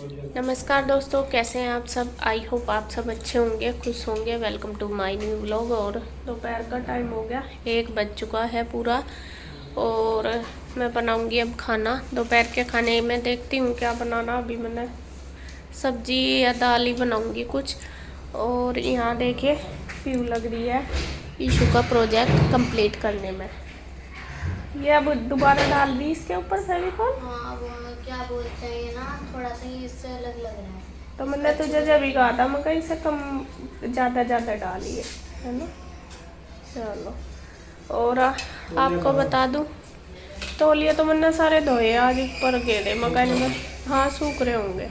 नमस्कार दोस्तों, कैसे हैं आप सब। आई होप आप सब अच्छे होंगे, खुश होंगे। Welcome to my new vlog. और दोपहर का टाइम हो गया, 1 बज चुका है पूरा। और मैं बनाऊंगी अब खाना। दोपहर के खाने में देखती हूँ क्या बनाना। अभी मैंने सब्जी या दाल ही बनाऊंगी कुछ। और यहाँ देखिए पीऊ लग रही है ईशू का प्रोजेक्ट कंप्लीट करने में। ये अब दोबारा डाल दी इसके ऊपर फेविकॉल। हाँ, वो क्या बोलते हैं, ये ना थोड़ा सा ही इससे अलग लग रहा है। तो मैंने तुझे जब ही कहा था, मैं कहीं से कम ज़्यादा डालिए, है ना। चलो, और आपको बता दूं, तौलिए तो मैंने सारे धोए आज, ऊपर गेरे मकान में। हाँ, सूख रहे होंगे।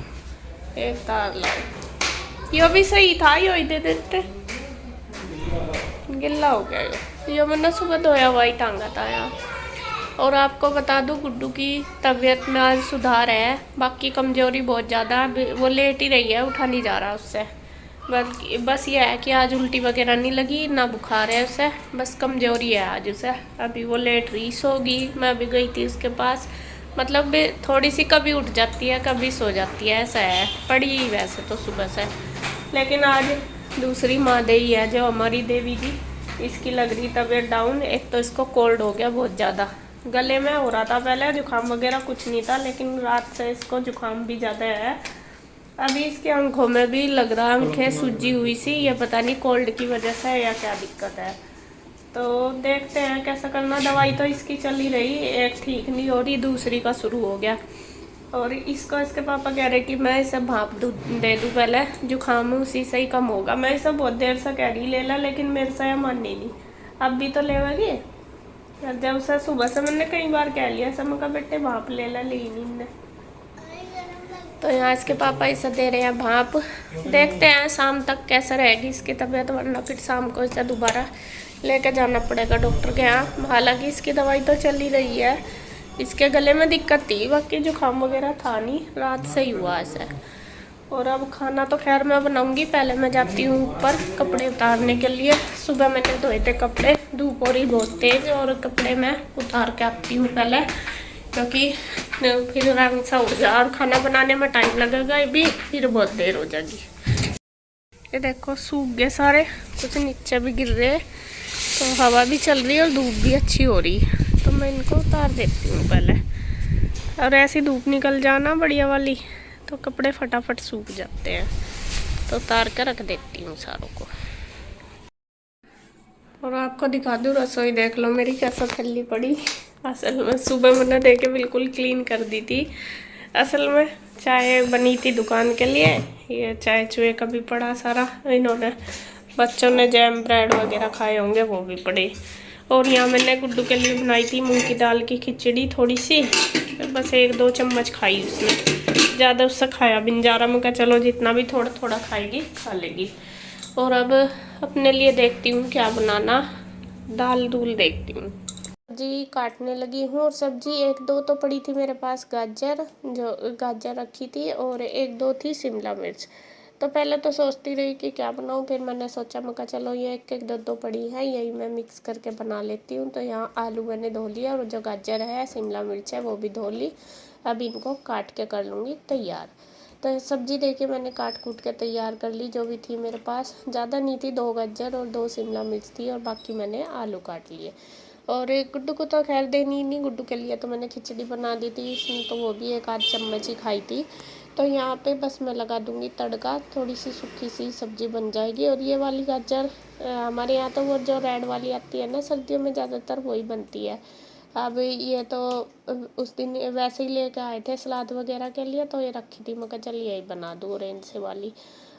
एक तार लाओ, यो भी सही था, यो ही दे देते। गिल्ला हो गया यो मैंने सुबह धोया हुआ ही टांगा था यार। और आपको बता दूं, गुड्डू की तबीयत में आज सुधार है। बाकी कमजोरी बहुत ज़्यादा, वो लेट ही रही है, उठा नहीं जा रहा उससे। बल्कि बस ये है कि आज उल्टी वगैरह नहीं लगी, ना बुखार है उसे, बस कमजोरी है आज उसे। अभी वो लेट रही, सोगी। मैं अभी गई थी उसके पास। मतलब थोड़ी सी कभी उठ जाती है, कभी सो जाती है, ऐसा है। पड़ी वैसे तो सुबह से, लेकिन आज दूसरी माँ देवी है जो हमारी देवी जी, इसकी लग रही तबीयत डाउन। एक तो इसको कोल्ड हो गया बहुत ज़्यादा, गले में हो रहा था पहले, जुकाम वगैरह कुछ नहीं था, लेकिन रात से इसको जुकाम भी ज़्यादा है। अभी इसकी आंखों में भी लग रहा, आंखें सूजी हुई सी, ये पता नहीं कोल्ड की वजह से है या क्या दिक्कत है। तो देखते हैं कैसा करना। दवाई तो इसकी चल ही रही, एक ठीक नहीं हो रही, दूसरी का शुरू हो गया। और इसको इसके पापा कह रहे कि मैं इसे भाप दे दूँ पहले, जुकाम उसी से ही कम होगा। मैं इसे बहुत देर से कह रही ले ला, लेकिन मेरे से माननी नहीं। अब भी तो लेवागी। जब से सुबह से मैंने कई बार कह लिया, सब का बेटे भाप ले ला, ली नहीं। तो यहाँ इसके पापा इसे दे रहे हैं भाप। देखते हैं शाम तक कैसा रहेगी इसकी तबीयत, वरना फिर शाम को इसे दोबारा लेकर जाना पड़ेगा डॉक्टर के यहाँ। हालांकि इसकी दवाई तो चल ही रही है। इसके गले में दिक्कत थी, बाकी जुकाम वगैरह था नहीं, रात से ही हुआ ऐसा। और अब खाना तो खैर मैं बनाऊंगी। पहले मैं जाती हूँ ऊपर कपड़े उतारने के लिए। सुबह मैंने धोए थे कपड़े, धूप हो रही बहुत तेज, और कपड़े मैं उतार के आती हूँ पहले, क्योंकि फिर रंग सा उड़ जा, और खाना बनाने में टाइम लगेगा ये भी, फिर बहुत देर हो जाएगी। ये देखो सूख गए सारे, कुछ नीचे भी गिर रहे, तो हवा भी चल रही है और धूप भी अच्छी हो रही, तो मैं इनको उतार देती हूँ पहले। और ऐसी धूप निकल जाना बढ़िया वाली, तो कपड़े फटाफट सूख जाते हैं। तो उतार कर रख देती हूँ सारों को। और आपको दिखा दूँ, रसोई देख लो मेरी कैसा थैली पड़ी। असल में सुबह मैंने देखे बिल्कुल क्लीन कर दी थी। असल में चाय बनी थी दुकान के लिए, ये चाय चुए का भी पड़ा सारा। इन्होंने बच्चों ने जैम ब्रेड वगैरह खाए होंगे, वो भी पड़े। और यहाँ मैंने गुड्डू के लिए बनाई थी मूंग की दाल की खिचड़ी थोड़ी सी, बस 1-2 चम्मच खाई उसने, ज़्यादा उससे खाया भी नहीं जा रहा। मैं कहा चलो जितना भी थोड़ा थोड़ा खाएगी खा लेगी। और अब अपने लिए देखती हूँ क्या बनाना, दाल दूल देखती हूँ। सब्जी काटने लगी हूँ, और सब्जी 1-2 तो पड़ी थी मेरे पास, गाजर, जो गाजर रखी थी, और 1-2 थी शिमला मिर्च। तो पहले तो सोचती रही कि क्या बनाऊँ, फिर मैंने सोचा, मैं कहा चलो ये 1-1, 2-2 पड़ी है, यही मैं मिक्स करके बना लेती हूँ। तो यहाँ आलू मैंने धो लिया, और जो गाजर है, शिमला मिर्च है, वो भी धो ली। अब इनको काट के कर लूँगी तैयार। तो सब्जी देखिए मैंने काट कूट के तैयार कर ली, जो भी थी मेरे पास, ज़्यादा नहीं थी, 2 गाजर और 2 शिमला मिर्च थी, और बाकी मैंने आलू काट लिए। और एक गुड्डू को तो खैर देनी ही नहीं, गुड्डू के लिए तो मैंने खिचड़ी बना दी थी, इसने तो वो भी 1-8 चम्मच ही खाई थी। तो यहाँ पे बस मैं लगा दूँगी तड़का, थोड़ी सी सूखी सी सब्जी बन जाएगी। और ये वाली गाजर हमारे यहाँ तो वो जो रेड वाली आती है ना, सर्दियों में ज़्यादातर वही बनती है। अब ये तो उस दिन वैसे ही लेके आए थे सलाद वगैरह के लिए, तो ये रखी थी, मैं कहा चल यही बना दूँ ऑरेंज से वाली।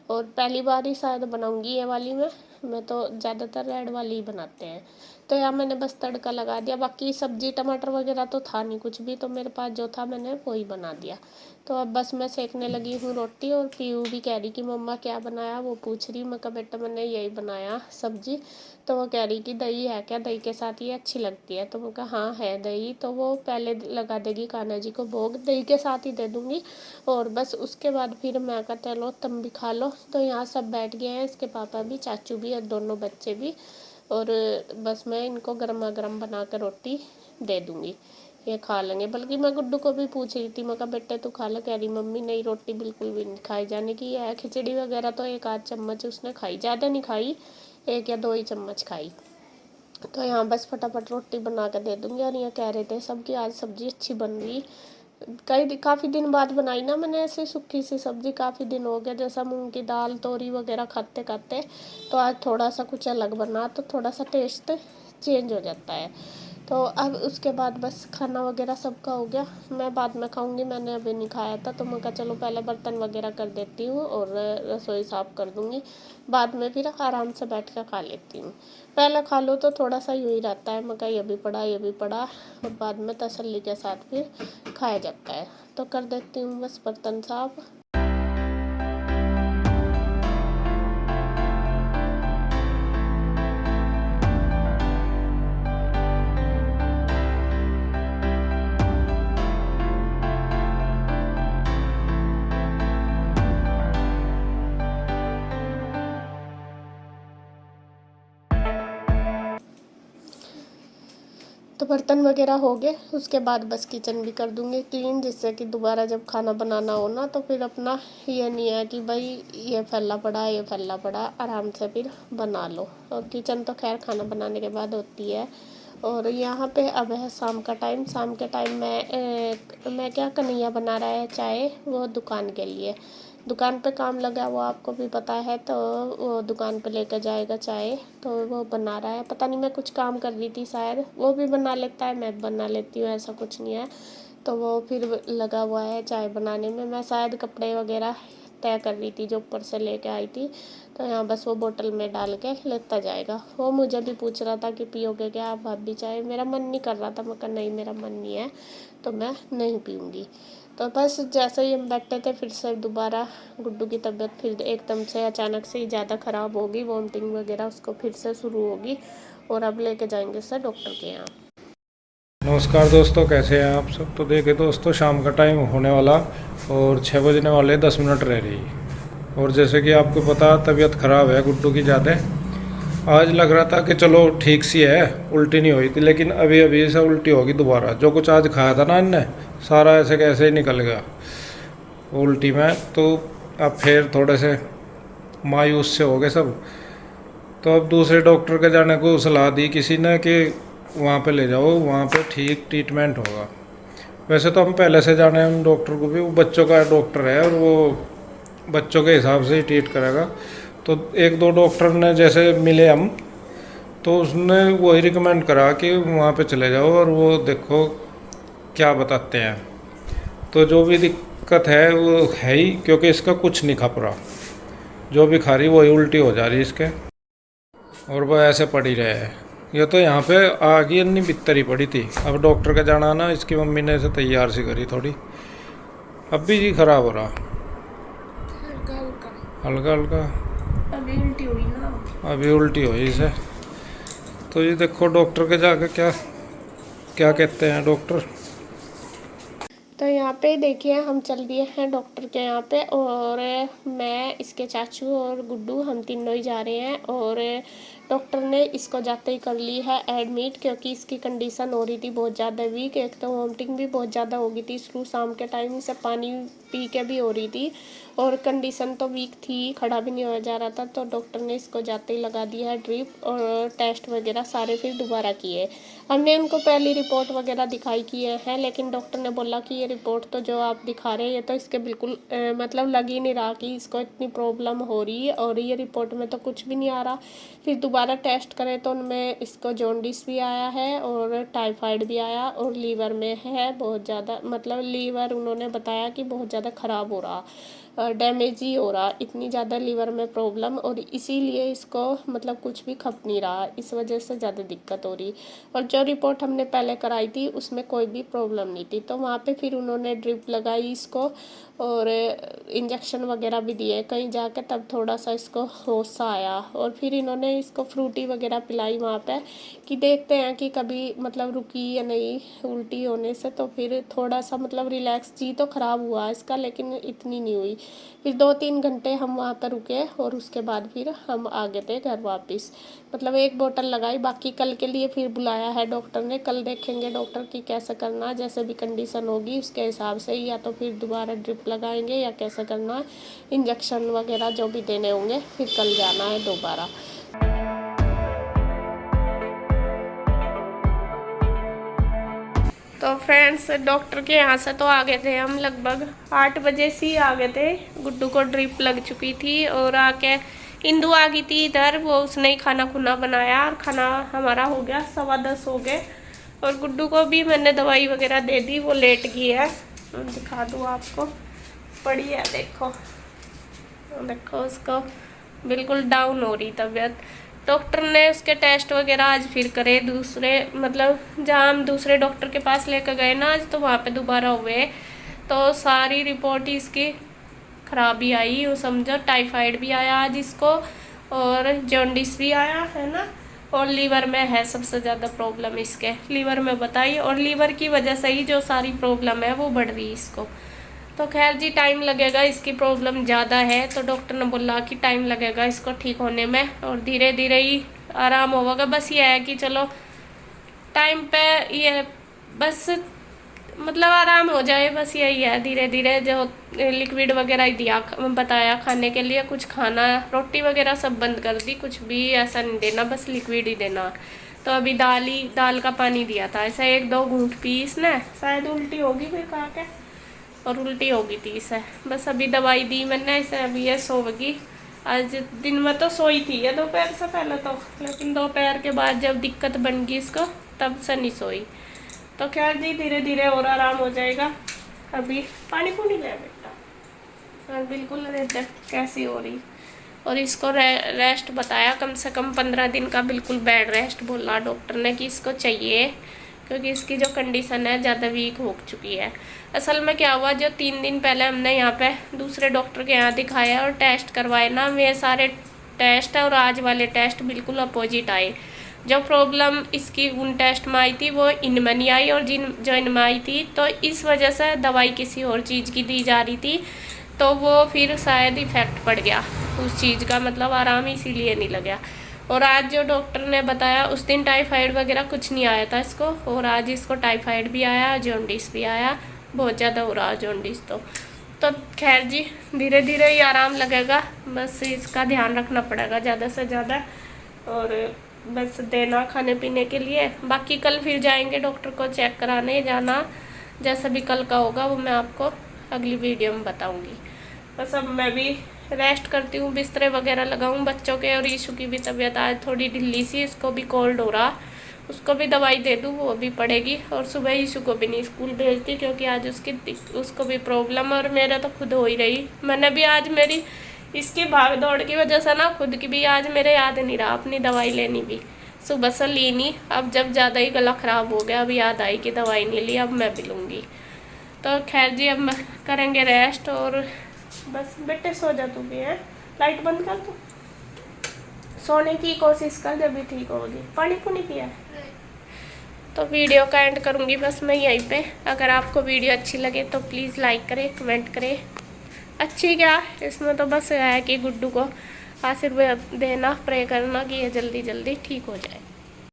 और पहली बार ही शायद बनाऊंगी ये वाली मैं तो ज़्यादातर रेड वाली ही बनाते हैं। तो यहाँ मैंने बस तड़का लगा दिया, बाकी सब्जी टमाटर वगैरह तो था नहीं कुछ भी, तो मेरे पास जो था मैंने वही बना दिया। तो अब बस मैं सेकने लगी हूँ रोटी, और पीयू भी कह रही कि मम्मा क्या बनाया, वो पूछ रही। मैं कहा बेटा मैंने यही बनाया सब्जी। तो वो कह रही कि दही है क्या, दही के साथ ये अच्छी लगती है। तो मैं कहा हाँ है दही, तो वो पहले लगा देगी कान्हा जी को भोग, दही के साथ ही दे दूँगी। और बस उसके बाद फिर मैं कहा चलो तुम भी खा लो। तो यहाँ सब बैठ गए हैं, इसके पापा भी, चाचू भी, और दोनों बच्चे भी। और बस मैं इनको गर्मा गर्म बना कर रोटी दे दूँगी। ये खा लेंगे। बल्कि मैं गुड्डू को भी पूछ रही थी, मैं कहा बेटे तू खा ले, कह रही मम्मी नहीं रोटी बिल्कुल भी नहीं खाई जाने की है। खिचड़ी वगैरह तो एक आध चम्मच उसने खाई, ज़्यादा नहीं खाई, 1 या 2 ही चम्मच खाई। तो यहाँ बस फटाफट रोटी बना के दे दूँगी। और यहाँ कह रहे थे सबकी आज सब्ज़ी अच्छी बन रही, काफ़ी दिन बाद बनाई ना मैंने ऐसे सूखी सी सब्ज़ी, काफ़ी दिन हो गया जैसा मूंग की दाल तोरी वगैरह खाते खाते। तो आज थोड़ा सा कुछ अलग बना तो थोड़ा सा टेस्ट चेंज हो जाता है। तो अब उसके बाद बस खाना वगैरह सबका हो गया, मैं बाद में खाऊंगी, मैंने अभी नहीं खाया था। तो मैं कहा चलो पहले बर्तन वगैरह कर देती हूँ और रसोई साफ़ कर दूँगी, बाद में फिर आराम से बैठ कर खा लेती हूँ। पहले खा लो तो थोड़ा सा यूँ ही रहता है, मैं कहा ये भी पड़ा और बाद में तसल्ली के साथ फिर खाया जाता है। तो कर देती हूँ बस बर्तन साफ। तो बर्तन वगैरह हो गए, उसके बाद बस किचन भी कर दूँगी क्लीन, जिससे कि दोबारा जब खाना बनाना हो ना तो फिर अपना ये नहीं है कि भाई ये फैला पड़ा, आराम से फिर बना लो। और किचन तो खैर खाना बनाने के बाद होती है। और यहाँ पे अब है शाम का टाइम, शाम के टाइम मैं क्या, कन्हैया बना रहा है चाय, वो दुकान के लिए, दुकान पे काम लगा वो आपको भी पता है। तो वो दुकान पे लेकर जाएगा चाय, तो वो बना रहा है। पता नहीं मैं कुछ काम कर रही थी शायद, वो भी बना लेता है मैं बना लेती हूँ, ऐसा कुछ नहीं है। तो वो फिर लगा हुआ है चाय बनाने में, मैं शायद कपड़े वगैरह तय कर रही थी जो ऊपर से लेके आई थी। तो यहाँ बस वो बोतल में डाल के लेता जाएगा। वो मुझे भी पूछ रहा था कि पियोगे क्या आप भाभी चाय, मेरा मन नहीं कर रहा था, मैं कहा नहीं मेरा मन नहीं है तो मैं नहीं पीऊँगी। तो बस जैसे ही हम बैठे थे फिर से दोबारा गुड्डू की तबीयत फिर एकदम से अचानक से ही ज़्यादा ख़राब होगी, वॉमिटिंग वगैरह उसको फिर से शुरू होगी। और अब लेके जाएंगे उसे डॉक्टर के यहाँ। नमस्कार दोस्तों, कैसे हैं आप सब। तो देखिए दोस्तों, शाम का टाइम होने वाला और 6 बजने वाले 10 मिनट रह रही। और जैसे कि आपको पता तबीयत ख़राब है गुड्डू की ज़्यादा। आज लग रहा था कि चलो ठीक सी है, उल्टी नहीं हुई थी, लेकिन अभी अभी से उल्टी होगी दोबारा। जो कुछ आज खाया था ना इनने सारा ऐसे कैसे ही निकल गया उल्टी में। तो अब फिर थोड़े से मायूस से हो गए सब। तो अब दूसरे डॉक्टर के जाने को सलाह दी किसी ने कि वहाँ पे ले जाओ, वहाँ पे ठीक ट्रीटमेंट होगा। वैसे तो हम पहले से जाने हैं उन डॉक्टर को भी, वो बच्चों का डॉक्टर है और वो बच्चों के हिसाब से ही ट्रीट करेगा। तो 1-2 डॉक्टर ने जैसे मिले हम, तो उसने वही रिकमेंड करा कि वहाँ पे चले जाओ और वो देखो क्या बताते हैं। तो जो भी दिक्कत है वो है ही, क्योंकि इसका कुछ नहीं खप रहा, जो भी खा रही वही उल्टी हो जा रही इसके, और वो ऐसे पड़ ही रहे हैं। ये तो यहाँ पे आगे इतनी बित्तर ही पड़ी थी। अब डॉक्टर का जाना ना, इसकी मम्मी ने इसे तैयार सी करी थोड़ी, अब भी जी खराब हो रहा हल्का हल्का। अभी उल्टी हुई ना, अभी उल्टी हुई इसे। तो ये देखो डॉक्टर के जाके क्या क्या कहते हैं डॉक्टर। तो यहाँ पे देखिए हम चल दिए हैं डॉक्टर के यहाँ पे, और मैं इसके चाचू और गुड्डू हम तीनों ही जा रहे हैं। और डॉक्टर ने इसको जाते ही कर ली है एडमिट, क्योंकि इसकी कंडीशन हो रही थी बहुत ज़्यादा वीक। एक तो वॉमिटिंग भी बहुत ज़्यादा हो गई थी शुरू, शाम के टाइम से पानी पी के भी हो रही थी, और कंडीशन तो वीक थी, खड़ा भी नहीं हो जा रहा था। तो डॉक्टर ने इसको जाते ही लगा दिया है ड्रिप, और टेस्ट वगैरह सारे फिर दोबारा किए। हमने उनको पहली रिपोर्ट वगैरह दिखाई किए हैं, लेकिन डॉक्टर ने बोला कि ये रिपोर्ट तो जो आप दिखा रहे हैं ये तो इसके बिल्कुल मतलब लग ही नहीं रहा कि इसको इतनी प्रॉब्लम हो रही है, और ये रिपोर्ट में तो कुछ भी नहीं आ रहा। फिर दोबारा टेस्ट करें तो उनमें इसको जॉन्डिस भी आया है और टाइफाइड भी आया, और लीवर में है बहुत ज़्यादा, मतलब लीवर उन्होंने बताया कि बहुत ज़्यादा ख़राब हो रहा, डैमेज ही हो रहा, इतनी ज़्यादा लीवर में प्रॉब्लम, और इसीलिए इसको मतलब कुछ भी खप नहीं रहा, इस वजह से ज़्यादा दिक्कत हो रही। और जो रिपोर्ट हमने पहले कराई थी उसमें कोई भी प्रॉब्लम नहीं थी। तो वहाँ पे फिर उन्होंने ड्रिप लगाई इसको, और इंजेक्शन वगैरह भी दिए कहीं जाके, तब थोड़ा सा इसको होश सा आया। और फिर इन्होंने इसको फ्रूटी वगैरह पिलाई वहाँ पे कि देखते हैं कि कभी मतलब रुकी या नहीं उल्टी होने से। तो फिर थोड़ा सा मतलब रिलैक्स, जी तो ख़राब हुआ इसका लेकिन इतनी नहीं हुई। फिर 2-3 घंटे हम वहाँ पर रुके और उसके बाद फिर हम आ गए थे घर वापस। मतलब 1 बोतल लगाई, बाकी कल के लिए फिर बुलाया है डॉक्टर ने। कल देखेंगे डॉक्टर की कैसे करना, जैसे भी कंडीशन होगी उसके हिसाब से, या तो फिर दोबारा ड्रिप लगाएंगे या कैसे करना है, इंजेक्शन वगैरह जो भी देने होंगे। फिर कल जाना है दोबारा। तो फ्रेंड्स डॉक्टर के यहाँ से तो आ गए थे हम, लगभग 8 बजे से ही आ गए थे। गुड्डू को ड्रिप लग चुकी थी और आके इंदू आ गई थी इधर, वो उसने ही खाना खुना बनाया और खाना हमारा हो गया 10:15 हो गए। और गुड्डू को भी मैंने दवाई वगैरह दे दी, वो लेट गई है। दिखा दूँ आपको, पड़ी है देखो, देखो उसको बिल्कुल डाउन हो रही तबीयत। डॉक्टर ने उसके टेस्ट वगैरह आज फिर करे दूसरे, मतलब जहाँ हम दूसरे डॉक्टर के पास लेकर गए ना आज, तो वहाँ पे दोबारा हुए तो सारी रिपोर्ट इसकी खराबी आई। वो समझो टाइफाइड भी आया आज इसको और जॉन्डिस भी आया है ना, और लीवर में है सबसे ज़्यादा प्रॉब्लम इसके, लीवर में बताई। और लीवर की वजह से ही जो सारी प्रॉब्लम है वो बढ़ रही है इसको। तो खैर जी टाइम लगेगा, इसकी प्रॉब्लम ज़्यादा है तो डॉक्टर ने बोला कि टाइम लगेगा इसको ठीक होने में और धीरे धीरे ही आराम होगा। बस ये है कि चलो टाइम पे ये बस मतलब आराम हो जाए, बस यही है। धीरे धीरे जो लिक्विड वगैरह ही दिया, बताया खाने के लिए, कुछ खाना रोटी वगैरह सब बंद कर दी, कुछ भी ऐसा नहीं देना, बस लिक्विड ही देना। तो अभी दाल का पानी दिया था, ऐसा 1-2 घूंट पी इसने, शायद उल्टी होगी फिर खा के, और उल्टी होगी थी इसे। बस अभी दवाई दी मैंने इसे, अभी ये सोएगी। आज दिन में तो सोई थी ये दोपहर से पहले तो, लेकिन दोपहर के बाद जब दिक्कत बन गई इसको तब से नहीं सोई। तो खैर जी धीरे धीरे और आराम हो जाएगा। अभी पानी पूनी ले बेटा, और बिल्कुल देख कैसी हो रही। और इसको रेस्ट बताया, कम से कम 15 दिन का बिल्कुल बेड रेस्ट बोला डॉक्टर ने कि इसको चाहिए, क्योंकि इसकी जो कंडीशन है ज़्यादा वीक हो चुकी है। असल में क्या हुआ, जो 3 दिन पहले हमने यहाँ पे दूसरे डॉक्टर के यहाँ दिखाया और टेस्ट करवाए ना, वे सारे टेस्ट और आज वाले टेस्ट बिल्कुल अपोजिट आए। जो प्रॉब्लम इसकी उन टेस्ट में आई थी वो इनमें नहीं आई, और जो इनमें आई थी तो इस वजह से दवाई किसी और चीज़ की दी जा रही थी, तो वो फिर शायद इफेक्ट पड़ गया उस चीज़ का, मतलब आराम इसीलिए नहीं लगा। और आज जो डॉक्टर ने बताया उस दिन टाइफाइड वगैरह कुछ नहीं आया था इसको, और आज इसको टाइफाइड भी आया, जॉन्डिस भी आया, बहुत ज़्यादा हो रहा जॉन्डिस। तो खैर जी धीरे धीरे ही आराम लगेगा, बस इसका ध्यान रखना पड़ेगा ज़्यादा से ज़्यादा, और बस देना खाने पीने के लिए। बाकी कल फिर जाएंगे डॉक्टर को चेक कराने, जाना जैसा भी कल का होगा वो मैं आपको अगली वीडियो में बताऊँगी। बस अब मैं भी रेस्ट करती हूँ, बिस्तरे वगैरह लगाऊँ बच्चों के, और ईशु की भी तबीयत आज थोड़ी ढिल्ली सी, इसको भी कोल्ड हो रहा, उसको भी दवाई दे दूँ, वो भी पड़ेगी। और सुबह ईशु को भी नहीं स्कूल भेजती क्योंकि आज उसको भी प्रॉब्लम, और मेरा तो खुद हो ही रही। मैंने भी आज मेरी इसकी भाग दौड़ की वजह से ना खुद की भी आज मेरे याद नहीं रहा अपनी दवाई लेनी भी, सुबह से ली नहीं। अब जब ज़्यादा ही गला ख़राब हो गया, अब याद आई कि दवाई नहीं ली, अब मैं भी लूँगी। तो खैर जी अब करेंगे रेस्ट, और बस बेटे सो जा तू भी है, लाइट बंद कर तू, सोने की कोशिश कर जब भी ठीक होगी। पानी पुनी पिया है। तो वीडियो का एंड करूँगी बस मैं यहीं पे। अगर आपको वीडियो अच्छी लगे तो प्लीज़ लाइक करें, कमेंट करें। अच्छी क्या, इसमें तो बस है कि गुड्डू को आशीर्वाद देना, प्रे करना कि ये जल्दी जल्दी ठीक हो जाए।